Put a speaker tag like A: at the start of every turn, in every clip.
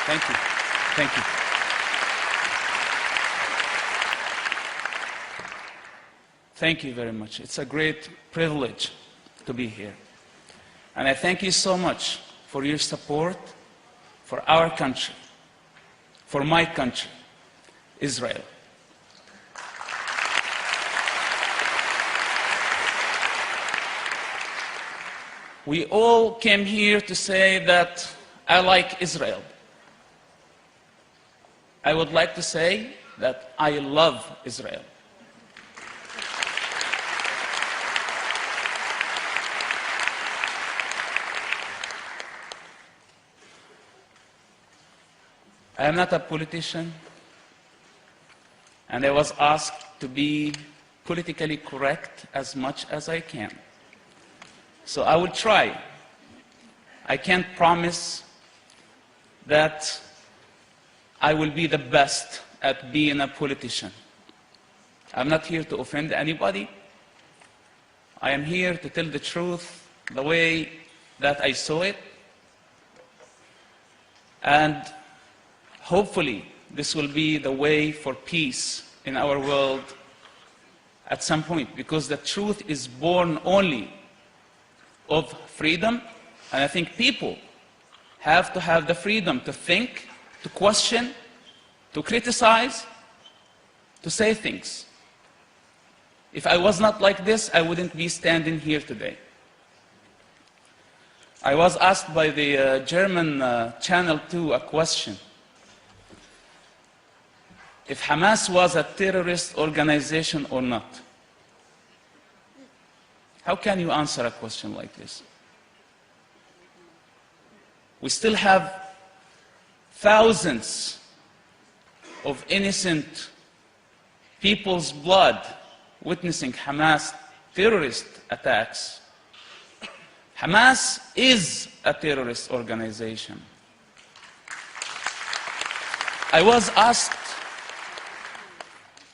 A: Thank you. Thank you. Thank you very much. It's a great privilege to be here. And I thank you so much for your support for our country, for my country, Israel. We all came here to say that I like Israel. I would like to say that I love Israel. I am not a politician, and I was asked to be politically correct as much as I can. So I will try. I can't promise that I will be the best at being a politician. I'm not here to offend anybody. I am here to tell the truth the way that I saw it. And hopefully, this will be the way for peace in our world at some point, because the truth is born only of freedom, and I think people have to have the freedom to think, to question, to criticize, to say things. If I was not like this, I wouldn't be standing here today. I was asked by the German Channel 2 a question. If Hamas was a terrorist organization or not. How can you answer a question like this? We still have thousands of innocent people's blood witnessing Hamas terrorist attacks. Hamas is a terrorist organization. I was asked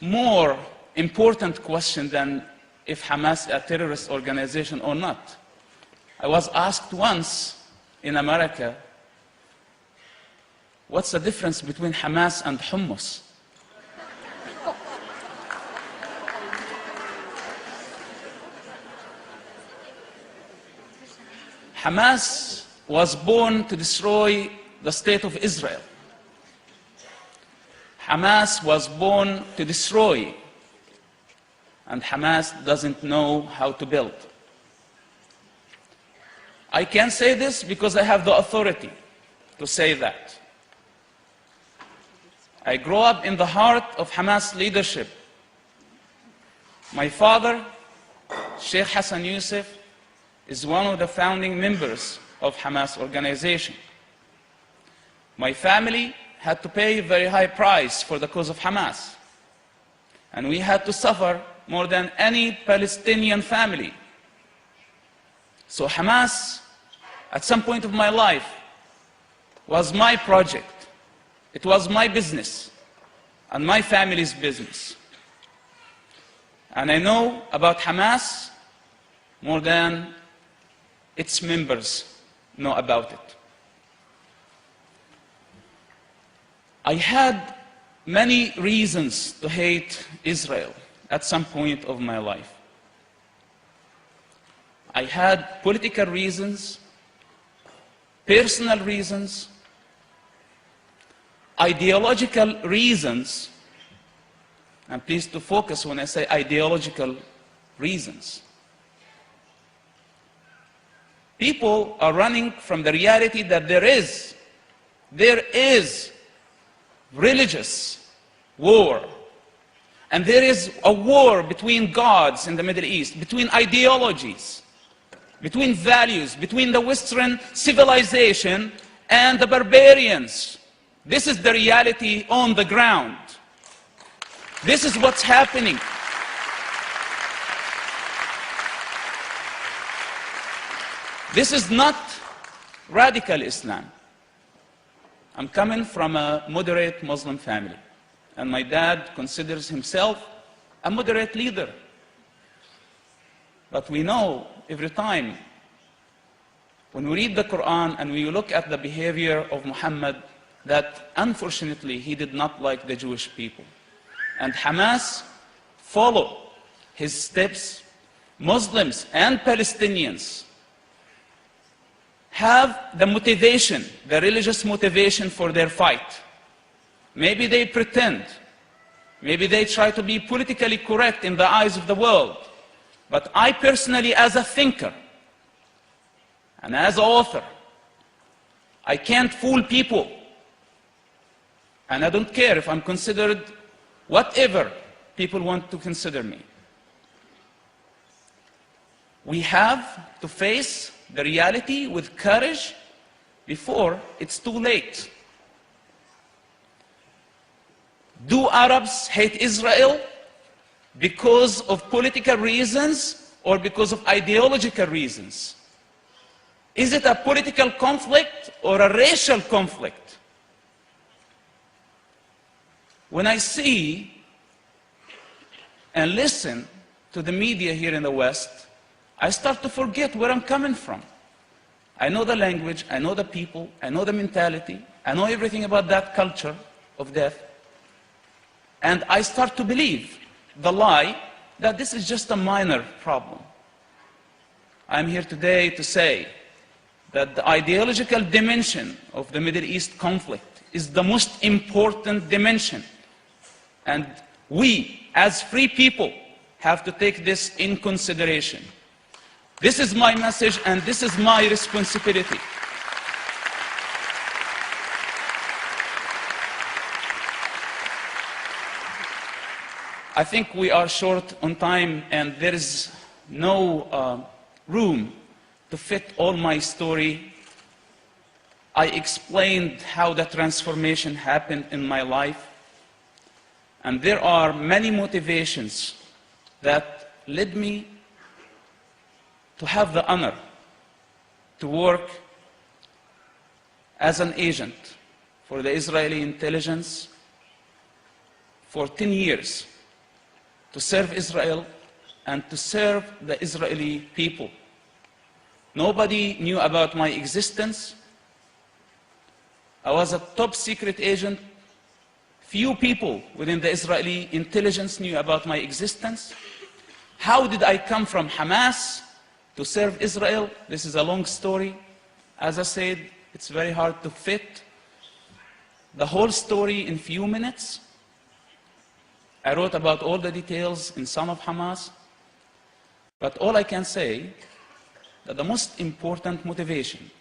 A: more important question than if Hamas is a terrorist organization or not. I was asked once in America, what's the difference between Hamas and hummus? Hamas was born to destroy the state of Israel. Hamas was born to destroy, and Hamas doesn't know how to build. I can say this because I have the authority to say that. I grew up in the heart of Hamas leadership. My father, Sheikh Hassan Yusuf, is one of the founding members of Hamas organization. My family had to pay a very high price for the cause of Hamas. And we had to suffer more than any Palestinian family. So Hamas, at some point of my life, was my project. It was my business and my family's business. And I know about Hamas more than its members know about it. I had many reasons to hate Israel at some point of my life. I had political reasons, personal reasons, ideological reasons, and please to focus when I say ideological reasons. People are running from the reality that there is religious war. And there is a war between gods in the Middle East, between ideologies, between values, between the Western civilization and the barbarians. This is the reality on the ground. This is what's happening. This is not radical Islam. I'm coming from a moderate Muslim family, and my dad considers himself a moderate leader. But we know every time when we read the Quran and we look at the behavior of Muhammad that unfortunately he did not like the Jewish people. And Hamas followed his steps. Muslims and Palestinians have the motivation, the religious motivation for their fight. Maybe they pretend, maybe they try to be politically correct in the eyes of the world. But I personally, as a thinker and as an author, I can't fool people. And I don't care if I'm considered whatever people want to consider me. We have to face the reality with courage before it's too late. Do Arabs hate Israel because of political reasons or because of ideological reasons? Is it a political conflict or a racial conflict? When I see and listen to the media here in the West, I start to forget where I'm coming from. I know the language, I know the people, I know the mentality, I know everything about that culture of death. And I start to believe the lie that this is just a minor problem. I'm here today to say that the ideological dimension of the Middle East conflict is the most important dimension. And we, as free people, have to take this in consideration. This is my message and this is my responsibility. I think we are short on time and there is no room to fit all my story. I explained how the transformation happened in my life. And there are many motivations that led me to have the honor to work as an agent for the Israeli intelligence for 10 years, to serve Israel and to serve the Israeli people. Nobody knew about my existence. I was a top secret agent. Few people within the Israeli intelligence knew about my existence. How did I come from Hamas to serve Israel? This is a long story. As I said, it's very hard to fit the whole story in few minutes. I wrote about all the details in Son of Hamas. But all I can say that the most important motivation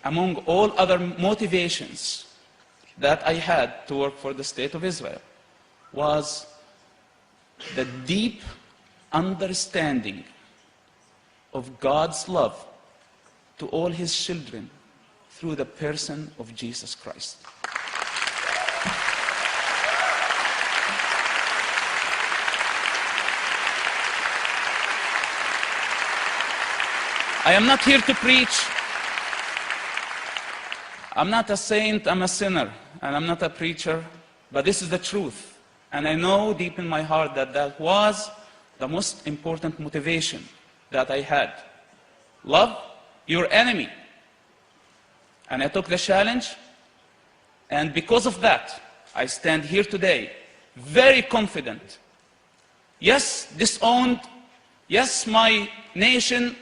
A: among all other motivations that I had to work for the State of Israel was the deep understanding of God's love to all His children through the person of Jesus Christ. I am not here to preach. I'm not a saint, I'm a sinner, and I'm not a preacher, but this is the truth. And I know deep in my heart that that was the most important motivation that I had. Love your enemy. And I took the challenge, and because of that, I stand here today very confident. Yes, disowned. Yes, my nation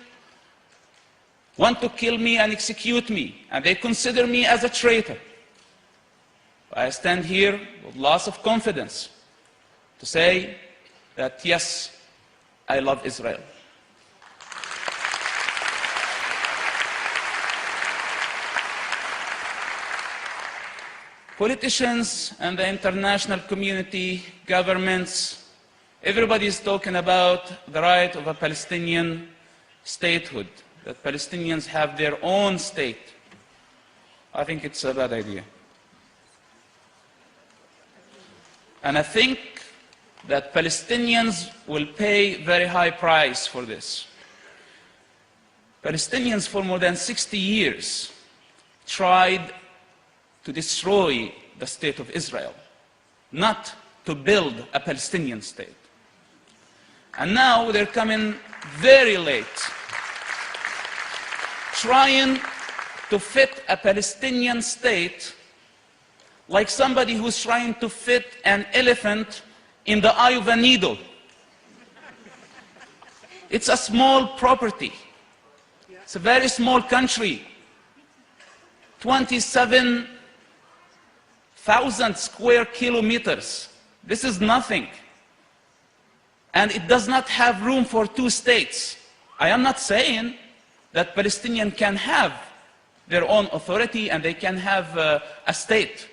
A: want to kill me and execute me, and they consider me as a traitor. I stand here with lots of confidence to say that yes, I love Israel. Politicians and the international community, governments, everybody is talking about the right of a Palestinian statehood, that Palestinians have their own state. I think it's a bad idea. And I think that Palestinians will pay very high price for this. Palestinians for more than 60 years tried to destroy the state of Israel, not to build a Palestinian state. And now they're coming very late, trying to fit a Palestinian state like somebody who's trying to fit an elephant in the eye of a needle. It's a small property. It's a very small country. 27,000 square kilometers. This is nothing. And it does not have room for two states. I am not saying that Palestinians can have their own authority and they can have a state.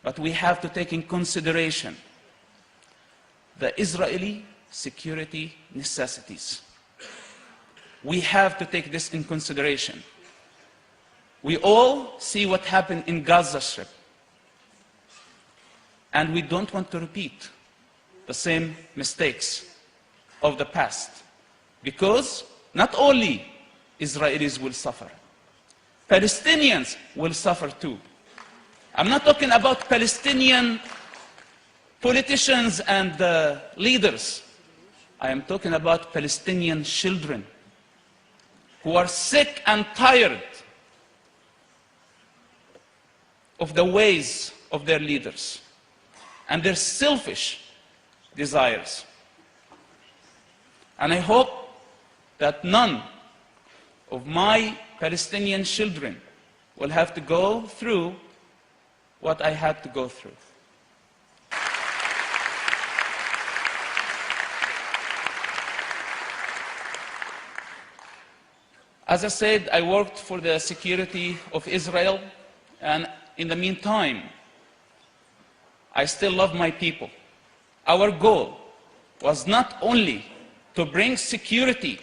A: But we have to take in consideration the Israeli security necessities. We have to take this in consideration. We all see what happened in Gaza Strip. And we don't want to repeat the same mistakes of the past. Because not only Israelis will suffer, Palestinians will suffer too. I'm not talking about Palestinian politicians and leaders. I am talking about Palestinian children who are sick and tired of the ways of their leaders and their selfish desires. And I hope that none of my Palestinian children will have to go through what I had to go through. As I said, I worked for the security of Israel, and in the meantime, I still love my people. Our goal was not only to bring security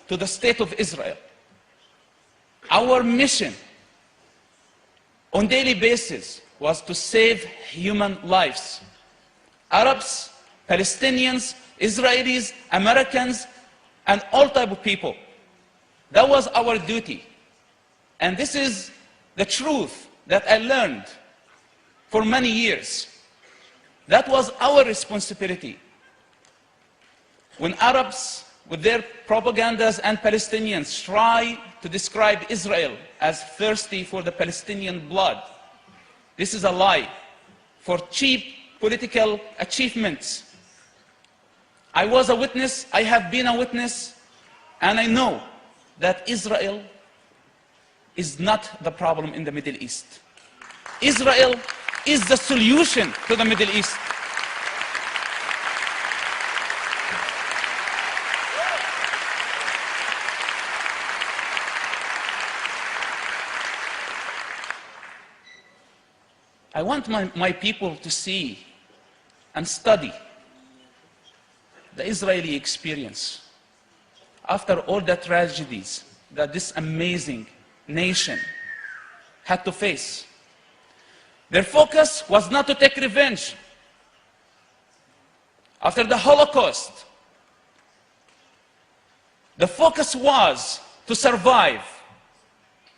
A: to the state of Israel. Our mission on a daily basis was to save human lives. Arabs, Palestinians, Israelis, Americans, and all type of people. That was our duty. And this is the truth that I learned for many years. That was our responsibility. When Arabs, with their propagandas, and Palestinians try to describe Israel as thirsty for the Palestinian blood, this is a lie for cheap political achievements. I was a witness, I have been a witness, and I know that Israel is not the problem in the Middle East. Israel is the solution to the Middle East. I want my people to see and study the Israeli experience after all the tragedies that this amazing nation had to face. Their focus was not to take revenge. After the Holocaust, the focus was to survive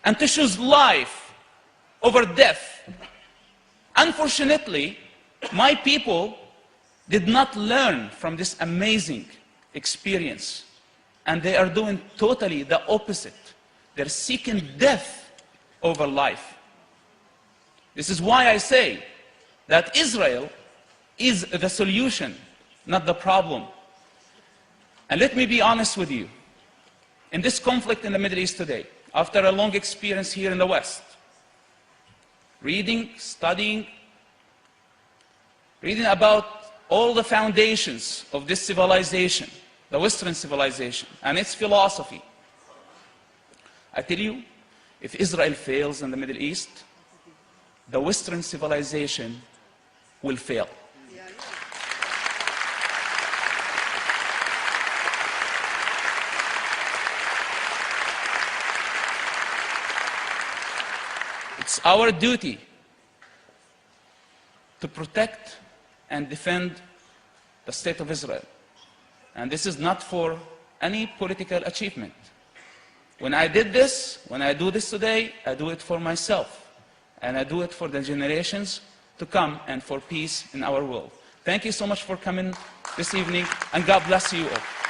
A: and to choose life over death. Unfortunately, my people did not learn from this amazing experience, and they are doing totally the opposite. They're seeking death over life. This is why I say that Israel is the solution, not the problem. And let me be honest with you. In this conflict in the Middle East today, after a long experience here in the West, reading, studying, reading about all the foundations of this civilization, the Western civilization, and its philosophy, I tell you, if Israel fails in the Middle East, the Western civilization will fail. It's our duty to protect and defend the state of Israel. And this is not for any political achievement. When I did this, when I do this today, I do it for myself. And I do it for the generations to come and for peace in our world. Thank you so much for coming this evening, and God bless you all.